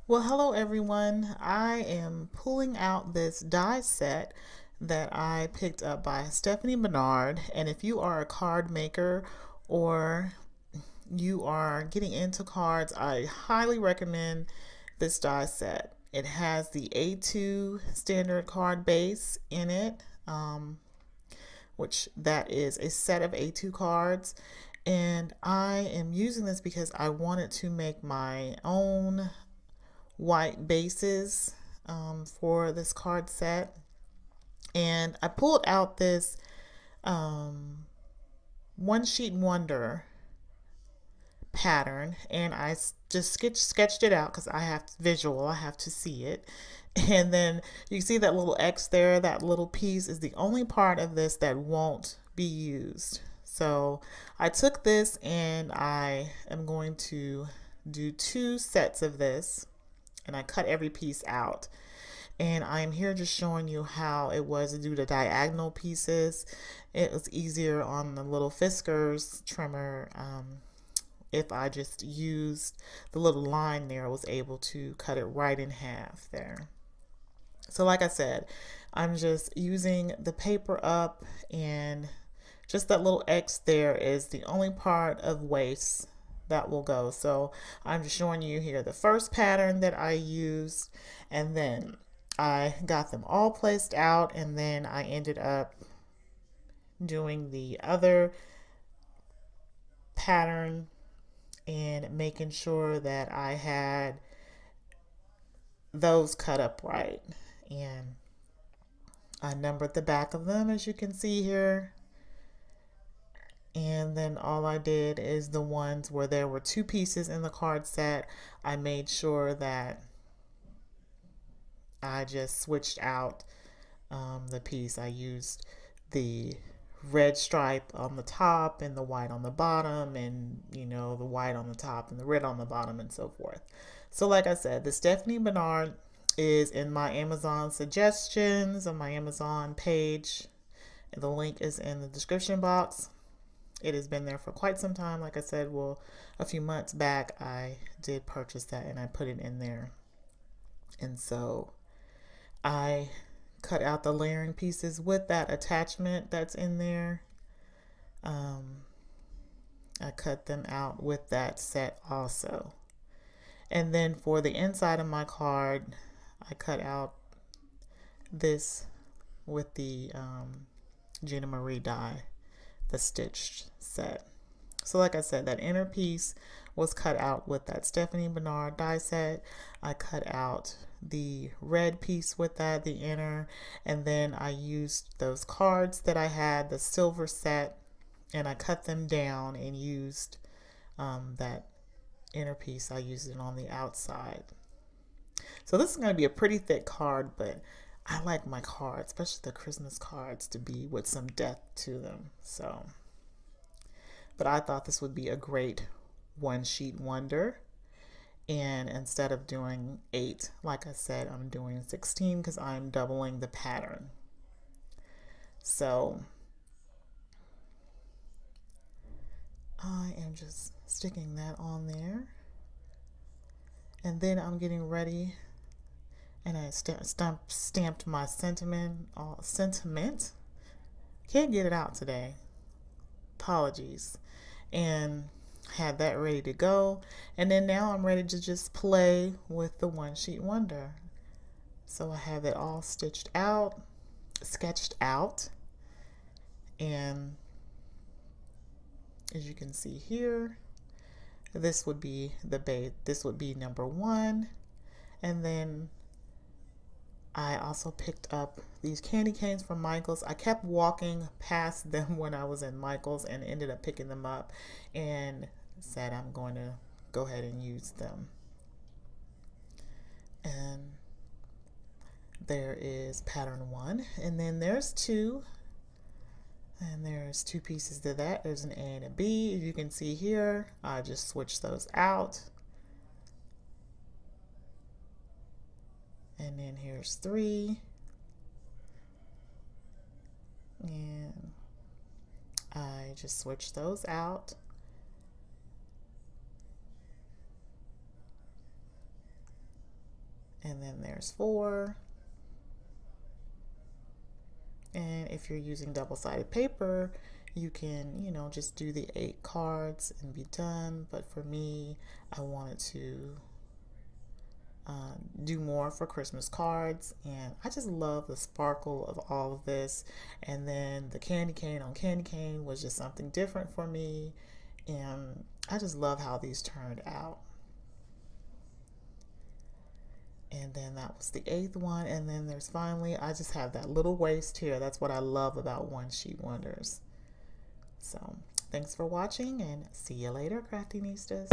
Well, hello everyone. I am pulling out this die set that I picked up by Stephanie Bernard. And if you are a card maker or you are getting into cards, I highly recommend this die set. It has the A2 standard card base in it, which that is a set of A2 cards. And I am using this because I wanted to make my own white bases for this card set. And I pulled out this one sheet wonder pattern, and I just sketched it out because I have visual, I have to see it. And then you see that little X there, that little piece is the only part of this that won't be used. So I took this and I am going to do 2 sets of this, and I cut every piece out. And I'm here just showing you how it was to do the diagonal pieces. It was easier on the little Fiskars trimmer. If I just used the little line there, I was able to cut it right in half there. So like I said, I'm just using the paper up, and just that little X there is the only part of waste that will go. So I'm just showing you here the first pattern that I used, and then I got them all placed out, and then I ended up doing the other pattern and making sure that I had those cut up right. And I numbered the back of them, as you can see here. And then all I did is the ones where there were 2 pieces in the card set, I made sure that I just switched out the piece. I used the red stripe on the top and the white on the bottom, and the white on the top and the red on the bottom, and so forth. So like I said, the Stephanie Bernard is in my Amazon suggestions on my Amazon page. The link is in the description box. It has been there for quite some time. Like I said, well, a few months back I did purchase that and I put it in there. And so I cut out the layering pieces with that attachment that's in there. I cut them out with that set also. And then for the inside of my card, I cut out this with the Gina Marie die, the stitched set. So like I said, that inner piece was cut out with that Stephanie Bernard die set. I cut out the red piece with that, the inner, and then I used those cards that I had, the silver set, and I cut them down and used that inner piece. I used it on the outside. So this is going to be a pretty thick card, but I like my cards, especially the Christmas cards, to be with some depth to them. So, but I thought this would be a great one sheet wonder. And instead of doing 8, like I said, I'm doing 16 because I'm doubling the pattern. So I am just sticking that on there. And then I'm getting ready, and I stamped my sentiment. Can't get it out today. Apologies. And had that ready to go. And then now I'm ready to just play with the one sheet wonder. So I have it all sketched out. And as you can see here, this would be the base. This would be number 1. And then I also picked up these candy canes from Michaels. I kept walking past them when I was in Michaels and ended up picking them up and said I'm going to go ahead and use them. And there is pattern 1, and then there's 2, and there's 2 pieces to that. There's an A and a B. As you can see here, I just switched those out. And then here's 3, and I just switched those out. And then there's 4. And if you're using double-sided paper, you can, just do the 8 cards and be done. But for me, I wanted to do more for Christmas cards, and I just love the sparkle of all of this. And then the candy cane on candy cane was just something different for me, and I just love how these turned out. And then that was the 8th one. And then there's finally, I just have that little waist here. That's what I love about One Sheet Wonders. So thanks for watching, and see you later, Craftinistas.